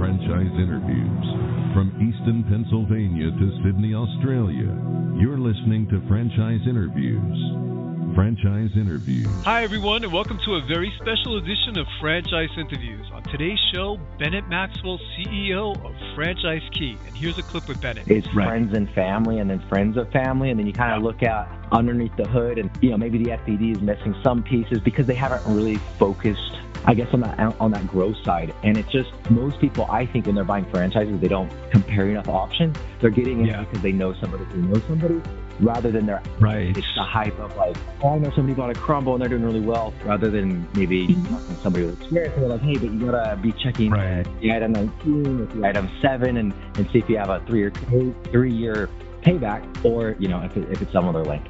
Franchise Interviews. From Easton, Pennsylvania to Sydney, Australia, you're listening to Franchise Interviews. Franchise Interviews. Hi, everyone, and welcome to a very special edition of Franchise Interviews. On today's show, Bennett Maxwell, CEO of Franchise Key. And here's a clip with Bennett. It's friends and family, and then friends of family, and then you kind of look out underneath the hood, and maybe the FBD is missing some pieces because they haven't really focused, I guess, on that growth side. And it's just, most people, I think, when they're buying franchises, they don't compare enough options. They're getting it because they know somebody who knows somebody, rather than it's the hype of like, oh, I know somebody bought a Crumble and they're doing really well, rather than maybe talking to somebody with experience and they're like, hey, but you gotta be checking the item 19 or the item 7 and see if you have a 3-year payback, or if it's some other link.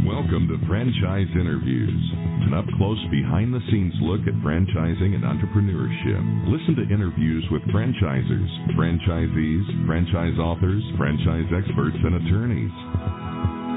Welcome to Franchise Interviews, an up-close, behind-the-scenes look at franchising and entrepreneurship. Listen to interviews with franchisers, franchisees, franchise authors, franchise experts, and attorneys.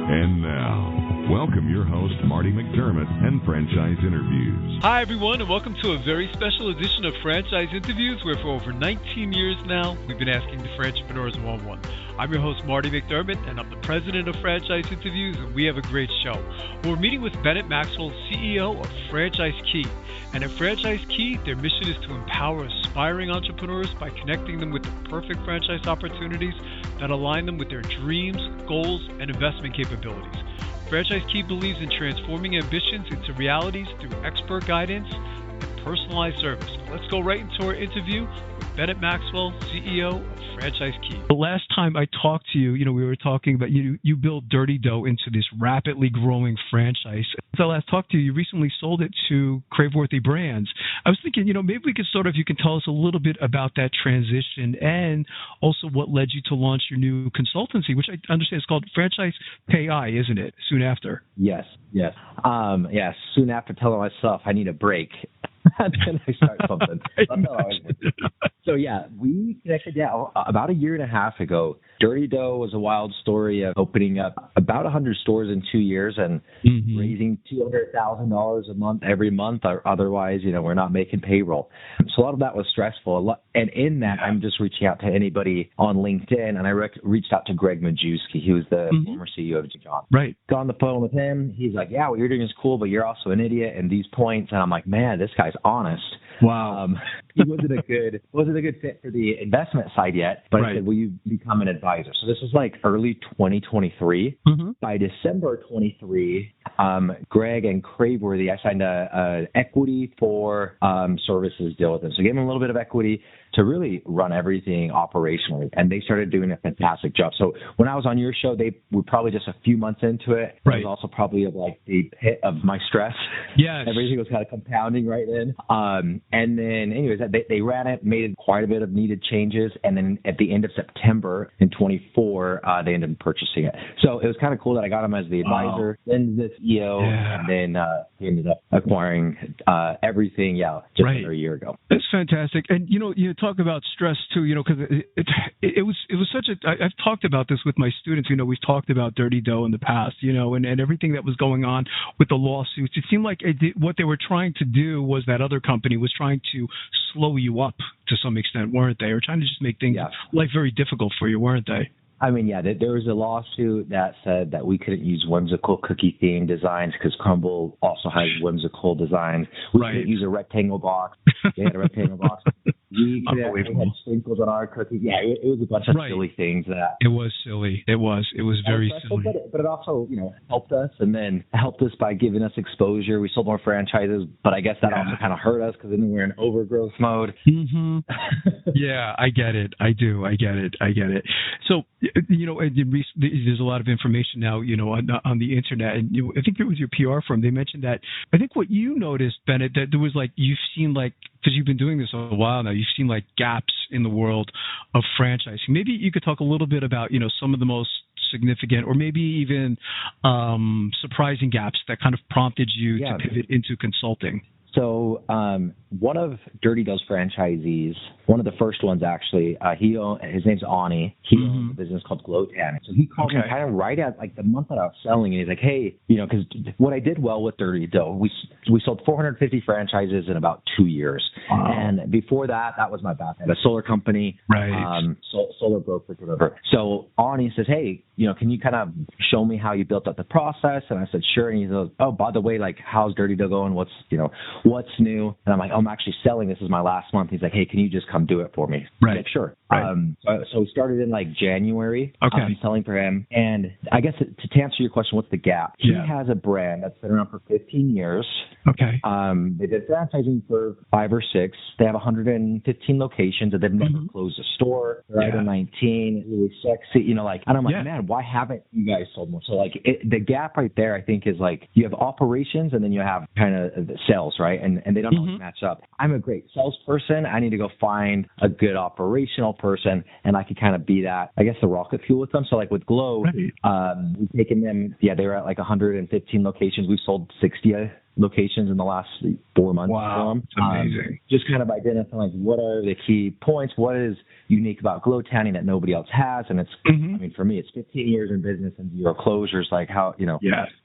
And now, welcome your host, Marty McDermott, and Franchise Interviews. Hi, everyone, and welcome to a very special edition of Franchise Interviews, where for over 19 years now, we've been asking the Franchipreneurs one-on-one. I'm your host, Marty McDermott, and I'm the president of Franchise Interviews, and we have a great show. We're meeting with Bennett Maxwell, CEO of Franchise Key. And at Franchise Key, their mission is to empower aspiring entrepreneurs by connecting them with the perfect franchise opportunities that align them with their dreams, goals, and investment capabilities. Franchise Key believes in transforming ambitions into realities through expert guidance and personalized service. Let's go right into our interview with Bennett Maxwell, CEO of Franchise Key. The last time I talked to you, we were talking about you built Dirty Dough into this rapidly growing franchise. Since I last talked to you, you recently sold it to Craveworthy Brands. I was thinking, maybe we could you can tell us a little bit about that transition and also what led you to launch your new consultancy, which I understand is called Franchise Pay-I, isn't it? Soon after. Yes. Soon after telling myself I need a break. Then I start something. So we connected about a year and a half ago. Dirty Dough was a wild story of opening up about 100 stores in 2 years and raising $200,000 a month every month, or otherwise, we're not making payroll. So a lot of that was stressful. And in that, I'm just reaching out to anybody on LinkedIn, and I reached out to Greg Majewski. He was the former CEO of John. Right. Got on the phone with him. He's like, yeah, what you're doing is cool, but you're also an idiot in these points. And I'm like, man, this guy's honest. Wow. He wasn't a good fit for the investment side yet, but I said, will you become an advisor? So this is like early 2023. By December 23, Greg and Craveworthy, I signed a equity for services deal with them. So I gave them a little bit of equity to really run everything operationally, and they started doing a fantastic job. So when I was on your show, they were probably just a few months into it. Right. It was also probably like the pit of my stress. Yes. Everything was kind of compounding right then. And then anyways, they ran it, made quite a bit of needed changes, and then at the end of September in 24, they ended up purchasing it. So it was kind of cool that I got him as the advisor, then the CEO, and then he ended up acquiring everything, just under a year ago. That's fantastic. And, you talk about stress too, because it was such a, I've talked about this with my students, we've talked about Dirty Dough in the past, and everything that was going on with the lawsuits. It seemed like what they were trying to do was that other company was trying to slow you up to some extent, weren't they? Or trying to just make things, life very difficult for you, weren't they? I mean, there was a lawsuit that said that we couldn't use whimsical cookie-themed designs because Crumble also has whimsical designs. We couldn't use a rectangle box. They had a rectangle box. We had sprinkles on our cookies. Yeah, it was a bunch of silly things. It was silly. It was very silly. But it also, helped us, and then helped us by giving us exposure. We sold more franchises, but I guess that also kind of hurt us because then we were in overgrowth mode. Yeah, I get it. I do. I get it. So, there's a lot of information now, on the internet. And I think it was your PR firm. They mentioned that. I think what you noticed, Bennett, that there was you've seen because you've been doing this a while now, you've seen gaps in the world of franchising. Maybe you could talk a little bit about, some of the most significant or maybe even surprising gaps that kind of prompted you to pivot into consulting. So one of Dirty Dough's franchisees, one of the first ones actually, his name's Ani. He owns a business called Glow Tanning. So he called me kind of right at like the month that I was selling, and he's like, hey, because what I did well with Dirty Dough, we sold 450 franchises in about 2 years. Wow. And before that was my background, a solar company, solar brokerage, whatever. So Ani says, hey, can you kind of show me how you built up the process? And I said, sure. And he goes, oh, by the way, like, how's Dirty Dough going? What's new? And I'm like, oh, I'm actually selling. This is my last month. He's like, hey, can you just come do it for me? Right. Like, sure. Right. So we started in like January. Okay. Selling for him. And I guess to answer your question, what's the gap? He has a brand that's been around for 15 years. Okay. They did franchising for 5 or 6. They have 115 locations, and they've never closed a store. They're either 19, really sexy, and I'm like, man, why haven't you guys sold more? So like the gap right there, I think, is like you have operations and then you have kind of sales, right? And they don't always match up. I'm a great salesperson. I need to go find a good operational person, and I could kind of be that, I guess, the rocket fuel with them. So like with Glow, we've taken them, they were at like 115 locations. We've sold 60 locations in the last 4 months. Wow, that's amazing. Just kind of identifying like what are the key points, what is unique about Glow Tanning that nobody else has, and it's I mean, for me, it's 15 years in business and 0 closures. Like how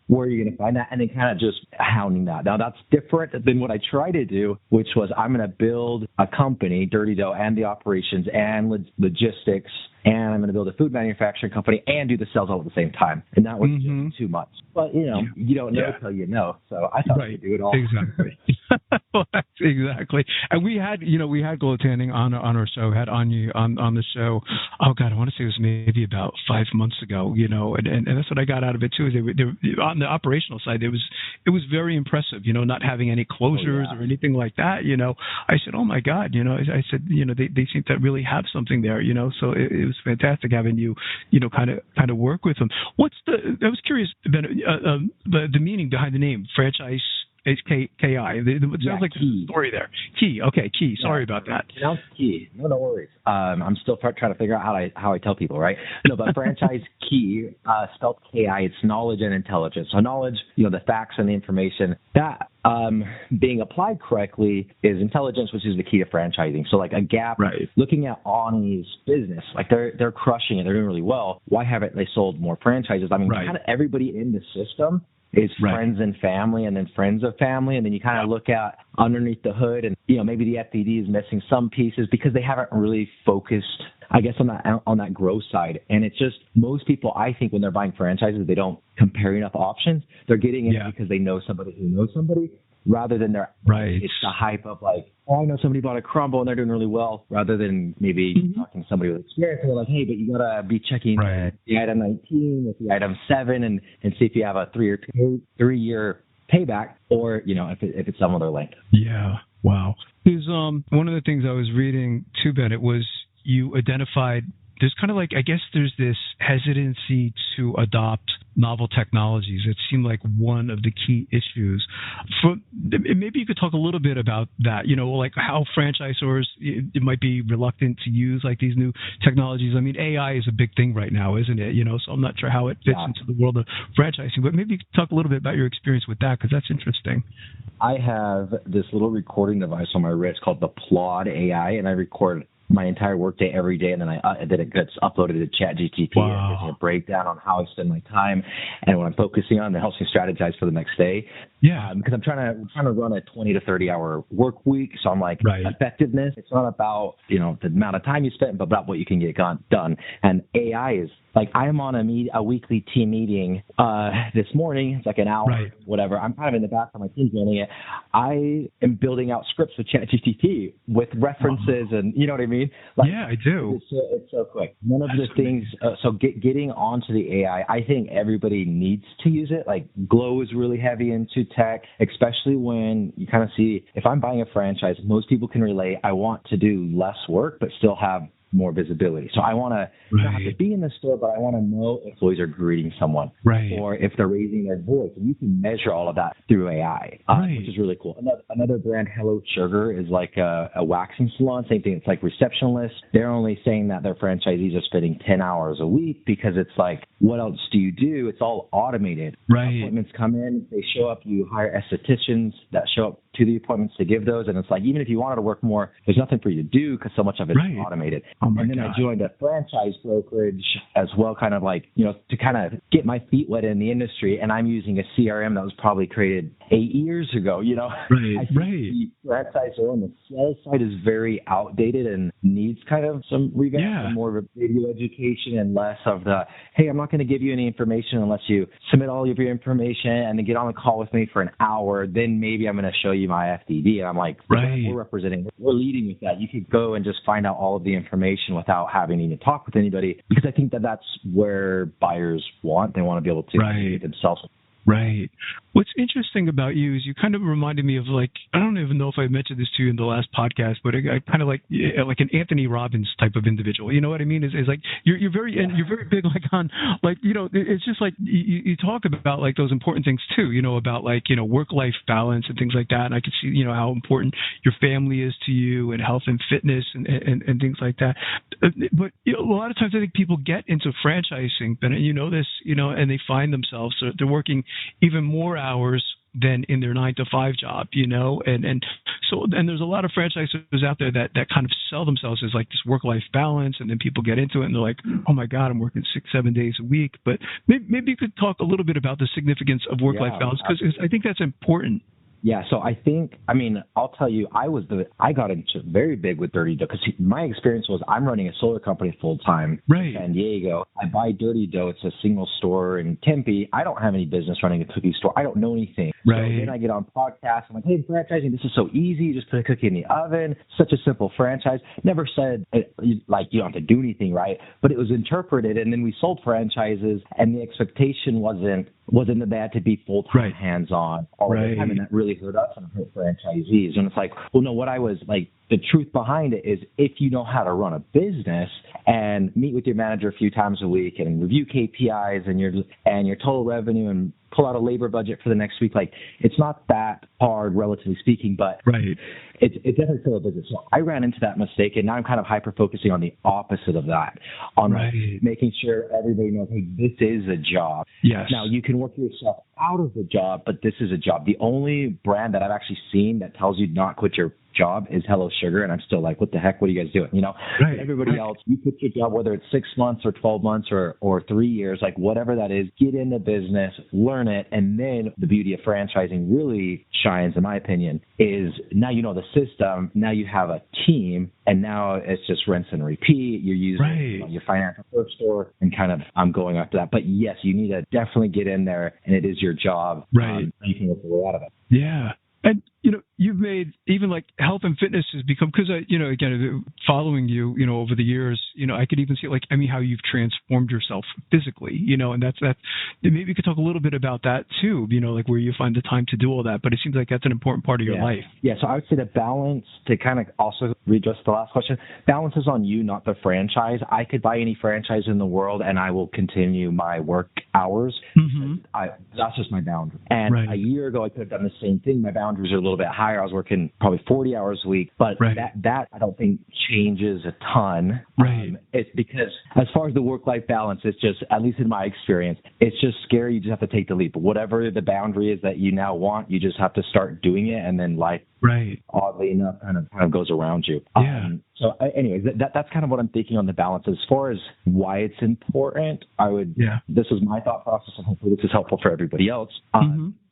where are you going to find that, and then kind of just hounding that. Now that's different than what I try to do, which was I'm going to build a company, Dirty Dough, and the operations and logistics, and I'm going to build a food manufacturing company and do the sales all at the same time. And that was just too much. But, you don't know until you know. So I thought I could do it all. Exactly. Exactly. And we had Glow Tanning on our show, had Anya on the show. Oh, God, I want to say it was maybe about 5 months ago, and that's what I got out of it, too. Is they on the operational side, it was very impressive, not having any closures or anything like that. I said, oh, my God, I said, they seem to really have something there, so it was fantastic having you, kind of work with them. I was curious, the meaning behind the name, franchise. It's K-I. It sounds like there's a story there. Key. Okay, Key. Sorry about that. Pronounced Key. No worries. I'm still trying to figure out how I tell people, right? No, but franchise Key, spelled K-I, it's knowledge and intelligence. So knowledge, the facts and the information, that being applied correctly is intelligence, which is the key to franchising. So like a gap, looking at Ani's business, like they're crushing it. They're doing really well. Why haven't they sold more franchises? I mean, kind of everybody in the system is friends and family, and then friends of family, and then you kind of look at underneath the hood, and maybe the FDD is missing some pieces because they haven't really focused, I guess, on that growth side. And it's just most people, I think, when they're buying franchises, they don't compare enough options. They're getting it because they know somebody who knows somebody, rather than it's the hype of like, oh, I know somebody bought a Crumble and they're doing really well, rather than maybe talking to somebody with experience and they're like, hey, but you got to be checking the item 19 with the item 7 and see if you have a 3-year payback, or, if it's some other length. Yeah. Wow. There's one of the things I was reading too, Bennett, was you identified there's kind of like, I guess there's this hesitancy to adopt novel technologies. It seemed like one of the key issues. Maybe you could talk a little bit about that, like how franchisors it might be reluctant to use like these new technologies. I mean, AI is a big thing right now, isn't it? So I'm not sure how it fits into the world of franchising, but maybe you could talk a little bit about your experience with that, because that's interesting. I have this little recording device on my wrist called the Plod AI, and I record my entire workday every day, and then then it gets uploaded to ChatGPT. Wow. It gives me a breakdown on how I spend my time and what I'm focusing on. That helps me strategize for the next day. Yeah, because I'm trying to run a 20 to 30 hour work week. So I'm like, effectiveness. It's not about the amount of time you spend, but about what you can get done. And AI is like, I'm on a weekly team meeting this morning. It's like an hour, whatever. I'm kind of in the back of my team running it. I am building out scripts with ChatGPT with references, and you know what I mean? Like, yeah, I do. It's so quick. One of the things, getting onto the AI, I think everybody needs to use it. Like Glow is really heavy into tech, especially when you kind of see, if I'm buying a franchise, most people can relate. I want to do less work, but still have more visibility. So I want to not have to be in the store, but I want to know if employees are greeting someone or if they're raising their voice. And you can measure all of that through AI, which is really cool. Another brand, Hello Sugar, is like a waxing salon. Same thing. It's like receptionist. They're only saying that their franchisees are spending 10 hours a week because it's like, what else do you do? It's all automated. Appointments come in, they show up, you hire estheticians that show up to the appointments to give those. And it's like, even if you wanted to work more, there's nothing for you to do because so much of it's automated. Oh my and then God. I joined a franchise brokerage as well, kind of like, to kind of get my feet wet in the industry. And I'm using a CRM that was probably created 8 years ago, Right. The franchisor on the sales side is very outdated and needs kind of some revamp and more of a video education and less of the, hey, I'm not going to give you any information unless you submit all of your information and then get on the call with me for an hour. Then maybe I'm going to show you my FDD. And I'm like, we're representing, we're leading with that. You could go and just find out all of the information without having to even talk with anybody, because I think that that's where buyers want. They want to be able to educate themselves. Right. What's interesting about you is you kind of reminded me of, like, I don't even know if I mentioned this to you in the last podcast, but I kind of like an Anthony Robbins type of individual. You know what I mean? Is like you're very and you're very big on it's just like you talk about like those important things too. About like work-life balance and things like that. And I can see how important your family is to you and health and fitness and things like that. But a lot of times I think people get into franchising, Bennett, this, and they find themselves they're working even more hours than in their 9-to-5 job, and there's a lot of franchisors out there that kind of sell themselves as like this work-life balance, and then people get into it and they're like, oh my God, I'm working 6-7 days a week. But maybe you could talk a little bit about the significance of work-life balance, because I think that's important. Yeah, so I'll tell you, I got into very big with Dirty Dough, because my experience was I'm running a solar company full time in San Diego. I buy Dirty Dough. It's a single store in Tempe. I don't have any business running a cookie store. I don't know anything. So then I get on podcasts. I'm like, hey, franchising, this is so easy. You just put a cookie in the oven. Such a simple franchise. Never said like you don't have to do anything, right? But it was interpreted, and then we sold franchises, and the expectation wasn't that they had to be full-time hands-on all the time, and that really hurt us and hurt franchisees. And it's like, well, no, what I was like, the truth behind it is if you know how to run a business and meet with your manager a few times a week and review KPIs and your total revenue and pull out a labor budget for the next week, like it's not that hard, relatively speaking, but it's definitely still a business. So I ran into that mistake, and now I'm kind of hyper-focusing on the opposite of that, on making sure everybody knows, hey, this is a job. Yes. Now, you can work yourself out of the job, but this is a job. The only brand that I've actually seen that tells you not quit your job is Hello Sugar, and I'm still like, what the heck, what are you guys doing? Everybody else, you quit your job, whether it's 6 months or 12 months or 3 years, like whatever that is, get in the business, learn it, and then the beauty of franchising really shines, in my opinion, is now you know the system, now you have a team, and now it's just rinse and repeat. You're using your financial first store, and kind of I'm going after that. But yes, you need to definitely get in there, and it is your job. You can get the way out of it. Yeah. And, you've made even like health and fitness has become, because again, following you, over the years, I could even see how you've transformed yourself physically, and that's maybe you could talk a little bit about that too, like where you find the time to do all that. But it seems like that's an important part of your life. Yeah. So I would say the balance, to kind of also readdress the last question, balance is on you, not the franchise. I could buy any franchise in the world and I will continue my work hours. That's just my boundary. And a year ago, I could have done the same thing. My boundaries are a little bit higher. I was working probably 40 hours a week, but that I don't think changes a ton. It's because as far as the work-life balance, it's just, at least in my experience, it's just scary. You just have to take the leap. Whatever the boundary is that you now want, you just have to start doing it, and then life, oddly enough, kind of goes around you. So anyways, that's kind of what I'm thinking on the balance. As far as why it's important, this was my thought process, and hopefully this is helpful for everybody else.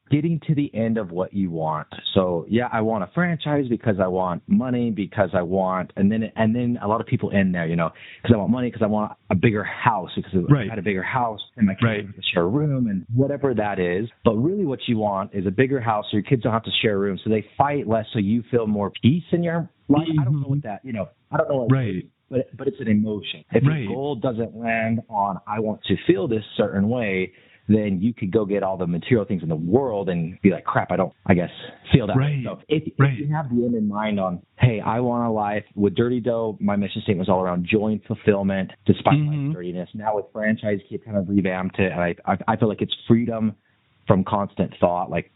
Getting to the end of what you want. So I want a franchise because I want money, because I want, and then a lot of people in there, because I want money, because I want a bigger house, because I had a bigger house and my kids have to share a room, and whatever that is. But really what you want is a bigger house so your kids don't have to share a room, so they fight less, so you feel more peace in your life. I don't know what that, I don't know what but it's an emotion. If your goal doesn't land on, I want to feel this certain way, then you could go get all the material things in the world and be like, crap, I don't, I guess, feel that way. So if you have the end in mind on, hey, I want a life with Dirty Dough, my mission statement was all around joy and fulfillment despite my dirtiness. Now with franchise, you kind of revamped it, and I feel like it's freedom from constant thought, like,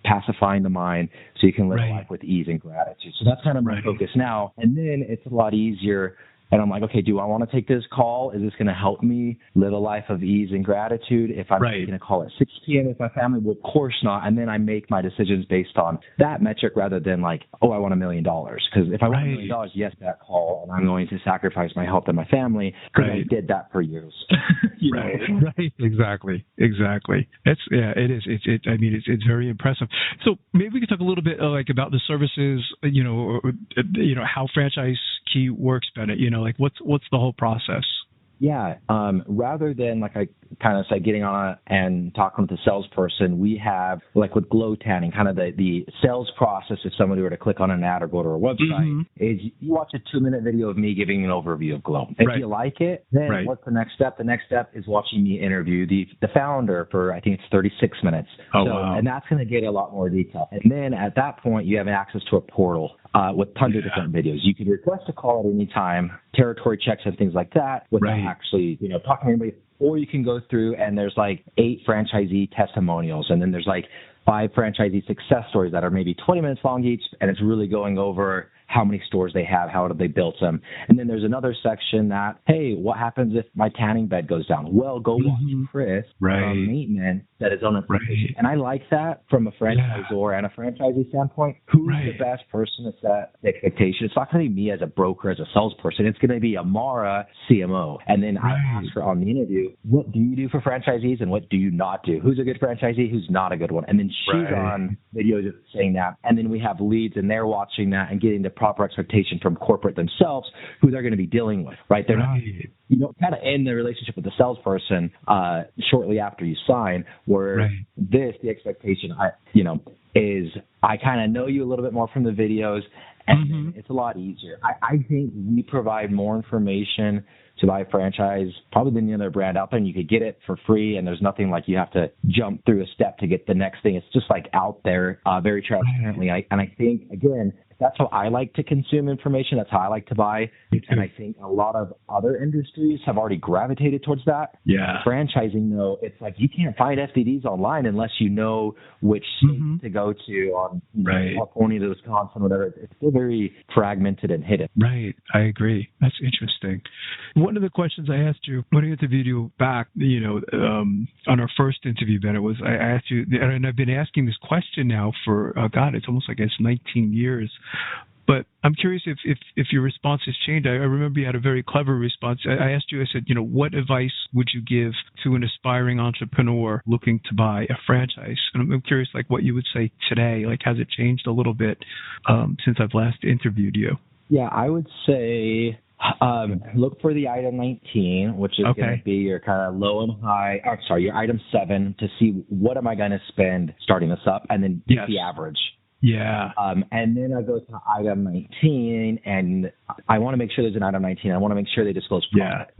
pacifying the mind so you can live life with ease and gratitude. So that's kind of my focus now. And then it's a lot easier And I'm like, okay, do I want to take this call? Is this going to help me live a life of ease and gratitude? If I'm taking a call at 6 p.m. with my family, well, of course not. And then I make my decisions based on that metric rather than like, oh, I want $1 million. Because if I want $1 million, yes, that call, and I'm going to sacrifice my health and my family because I did that for years. Right. Exactly. It is. It's very impressive. So maybe we could talk a little bit like about the services, how Franchise Key works, Bennett. Like what's the whole process? Yeah. Rather than like I kind of say getting on and talking with the salesperson, we have like with glow tanning, kind of the sales process. If somebody were to click on an ad or go to our website, is you watch a 2-minute video of me giving an overview of glow. If you like it, then what's the next step? The next step is watching me interview the founder for, I think it's 36 minutes. Wow. And that's going to get a lot more detail. And then at that point, you have access to a portal with tons of different videos. You can request a call at any time, territory checks and things like that, without actually, talking to anybody. Or you can go through and there's like 8 franchisee testimonials, and then there's like 5 franchisee success stories that are maybe 20 minutes long each, and it's really going over how many stores they have, how they built them. And then there's another section that, hey, what happens if my tanning bed goes down? Well, go watch Chris from maintenance set his own expectation. And I like that from a franchisor and a franchisee standpoint. Who's the best person to set the expectation? It's not going to be me as a broker, as a salesperson. It's going to be Amara, CMO. And then I ask her on the interview, what do you do for franchisees and what do you not do? Who's a good franchisee? Who's not a good one? And then she's on videos saying that. And then we have leads and they're watching that and getting the proper expectation from corporate themselves, who they're going to be dealing with, right? They're not, kind of end the relationship with the salesperson shortly after you sign, where the expectation, is I kind of know you a little bit more from the videos, and it's a lot easier. I think we provide more information to buy a franchise probably than any other brand out there, and you could get it for free, and there's nothing like you have to jump through a step to get the next thing. It's just like out there very transparently. And I think, again, that's how I like to consume information. That's how I like to buy. And I think a lot of other industries have already gravitated towards that. Franchising, though, it's like you can't find FDDs online unless you know which state to go to on California to Wisconsin, whatever. It's still very fragmented and hidden. Right. I agree. That's interesting. One of the questions I asked you when I interviewed you back, on our first interview, Bennett, was I asked you, and I've been asking this question now for, it's almost like 19 years. But I'm curious if your response has changed. I remember you had a very clever response. I asked you, I said, what advice would you give to an aspiring entrepreneur looking to buy a franchise? And I'm curious, like, what you would say today. Like, has it changed a little bit since I've last interviewed you? Yeah, I would say look for the item 19, which is going to be your kind of low and high, your item 7, to see what am I going to spend starting this up, and then get the average. And then I go to item 19, and I want to make sure there's an item 19. I want to make sure they disclose profit.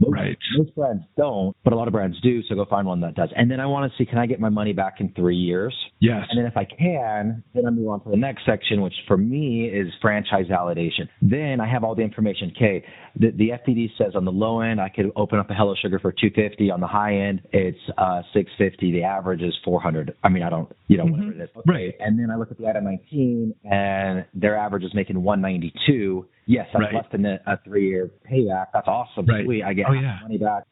Most brands don't, but a lot of brands do, so go find one that does. And then I want to see, can I get my money back in 3 years? And then if I can, then I move on to the next section, which for me is franchise validation. Then I have all the information. Okay, the FDD says on the low end, I could open up a Hello Sugar for $250. On the high end, it's $650. The average is $400. I mean, I don't, whatever it is. And then I look at the item 19, and their average is making $192. Yes, that's less than a 3-year payback. That's awesome. Sweet. I get money back.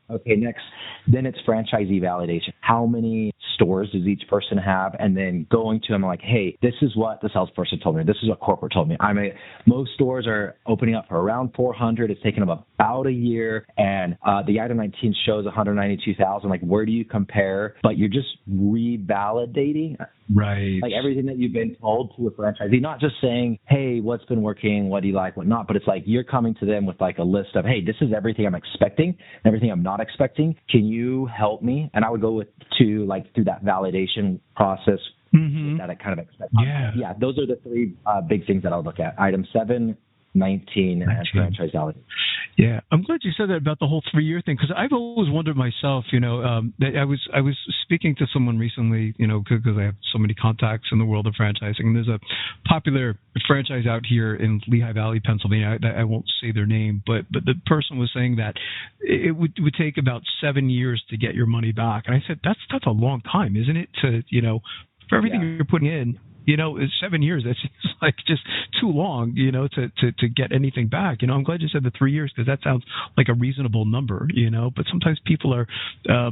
Okay, next. Then it's franchisee validation. How many stores does each person have? And then going to them like, hey, this is what the salesperson told me. This is what corporate told me. Most stores are opening up for around 400. It's taken them about a year. And the item 19 shows 192,000. Like, where do you compare? But you're just revalidating like everything that you've been told to a franchisee, not just saying, hey, what's been working, what do you like, what not, but it's like you're coming to them with like a list of, hey, this is everything I'm expecting and everything I'm not expecting. Can you help me? And I would go through that validation process that I kind of expect. Those are the 3 big things that I would look at. Item 7, 19, and franchise validation. Yeah, I'm glad you said that about the whole 3-year thing, because I've always wondered myself, that I was speaking to someone recently, because I have so many contacts in the world of franchising, and there's a popular franchise out here in Lehigh Valley, Pennsylvania. I won't say their name, but the person was saying that it would take about 7 years to get your money back. And I said, that's a long time, isn't it? To, for everything you're putting in. 7 years, that seems like just too long, to get anything back. I'm glad you said the 3 years, because that sounds like a reasonable number, but sometimes people are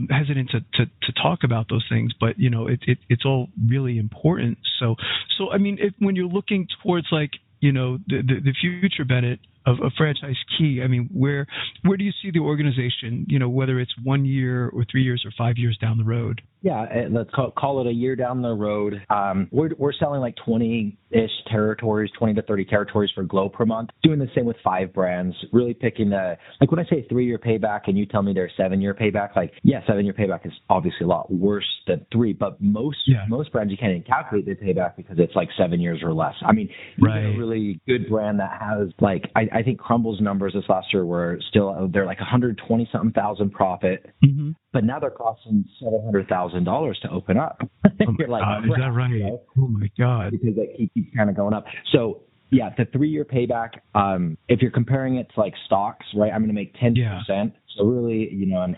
hesitant to talk about those things, but, it's all really important. So I mean, when you're looking towards the future, Bennett, of Franchise Key, I mean, where do you see the organization, whether it's 1 year or 3 years or 5 years down the road? Yeah, let's call it a year down the road. We're selling like 20-ish territories, 20 to 30 territories for Glow per month. Doing the same with 5 brands, really picking when I say 3-year payback and you tell me they're 7-year payback, 7-year payback is obviously a lot worse than 3, but most brands you can't even calculate the payback because it's like 7 years or less. I mean, right. A really good brand that has I think Crumble's numbers this last year were still, they're like 120-something thousand profit, but now they're costing $700,000 to open up. You're like, is that right? Oh my God! Because it keeps kind of going up. So yeah, the 3-year payback. If you're comparing it to like stocks, right? I'm going to make 10%. Yeah. So really, in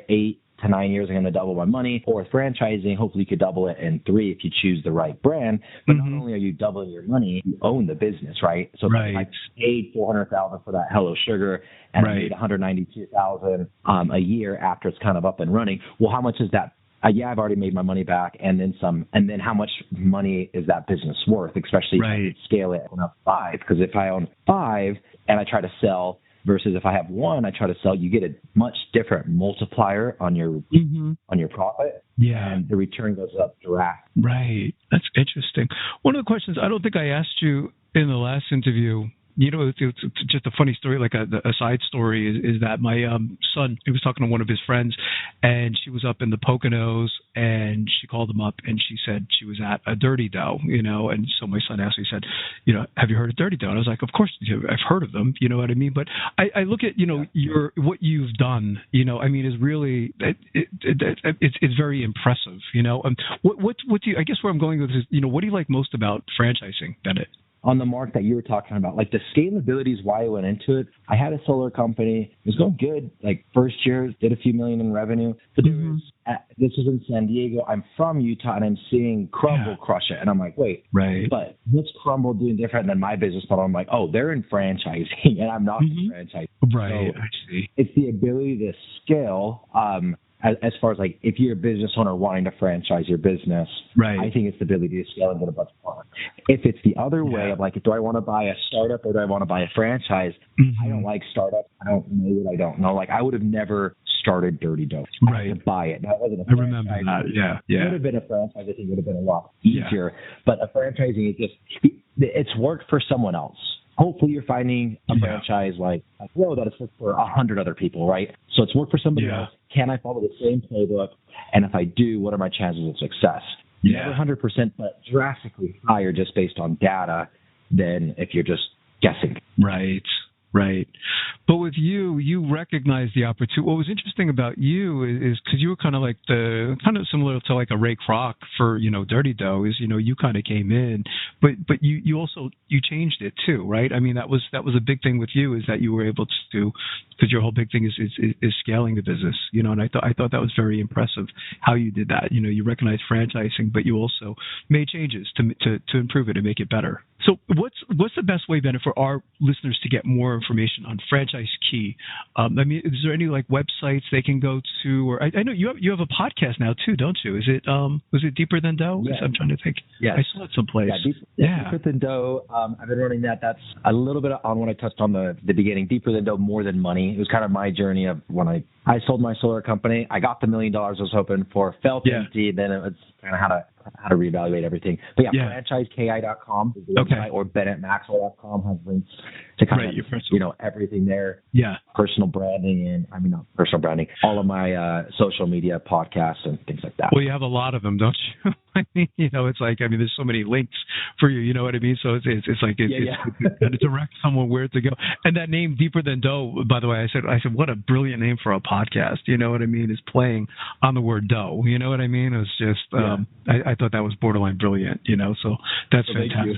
8 to 9 years, I'm going to double my money. Or with franchising, hopefully you could double it in 3 if you choose the right brand. But not only are you doubling your money, you own the business, right? So right. I paid $400,000 for that Hello Sugar, and I made $192,000 a year after it's kind of up and running. Well, how much is that? I've already made my money back, and then some. And then how much money is that business worth, especially if I scale it on 5? Because if I own 5 and I try to sell, versus if I have 1, I try to sell, you get a much different multiplier on your profit. Yeah. And the return goes up drastically. Right. That's interesting. One of the questions I don't think I asked you in the last interview, it's just a funny story, like a side story, is that my son, he was talking to one of his friends, and she was up in the Poconos, and she called him up, and she said she was at a Dirty Dough, and so my son asked me, he said, have you heard of Dirty Dough? And I was like, of course, I've heard of them, you know what I mean? But I look at, what you've done, I mean, is really, it's very impressive, what do you, I guess where I'm going with this is, what do you like most about franchising, Bennett? On the mark that you were talking about, like the scalability is why I went into it. I had a solar company. It was going good. Like first year, did a few million in revenue. But this was in San Diego. I'm from Utah, and I'm seeing Crumble crush it. And I'm like, wait, but what's Crumble doing different than my business model? I'm like, oh, they're in franchising, and I'm not in franchising. Right, so I see. It's the ability to scale. As far as like if you're a business owner wanting to franchise your business, I think it's the ability to scale and get a bunch of product. If it's the other way of like, do I want to buy a startup or do I want to buy a franchise? I don't like startups. I don't know what I don't know. Like I would have never started Dirty Dough. I had to buy it. That wasn't a franchise. I remember that. Yeah. It would have been a franchise. I think it would have been a lot easier. But a franchising it's worked for someone else. Hopefully you're finding a franchise like Glow that it's worked for 100 other people, right? So it's worked for somebody else. Can I follow the same playbook? And if I do, what are my chances of success? Never 100%, but drastically higher just based on data than if you're just guessing. Right. But with you recognize the opportunity. What was interesting about you is because you were kind of similar to like a Ray Kroc for, Dirty Dough is, you kind of came in, but you also, you changed it too, right? I mean, that was a big thing with you is that you were able to, because your whole big thing is scaling the business, and I thought that was very impressive how you did that. You recognized franchising, but you also made changes to improve it and make it better. So what's the best way, Bennett, for our listeners to get more information on Franchise Key? I mean, is there any like websites they can go to? Or I know you have a podcast now too, don't you? Is it was it Deeper Than Dough? Yes. I'm trying to think. Yes. I saw it someplace. Deeper Than Dough. I've been running that. That's a little bit on what I touched on the beginning. Deeper Than Dough, more than money. It was kind of my journey of when I sold my solar company. I got the $1 million I was hoping for. Felt empty. Then it was kind of how to reevaluate everything. But franchiseki.com is the website, or BennettMaxwell.com has links to kind of everything there. Yeah. Personal branding and not personal branding, all of my social media, podcasts, and things like that. Well, you have a lot of them, don't you? I mean, it's like, there's so many links for you, you know what I mean? So it's like to direct someone where to go. And that name Deeper Than Dough, by the way, I said, what a brilliant name for a podcast. You know what I mean? Is playing on the word dough. You know what I mean? It was just, I thought that was borderline brilliant, so that's fantastic.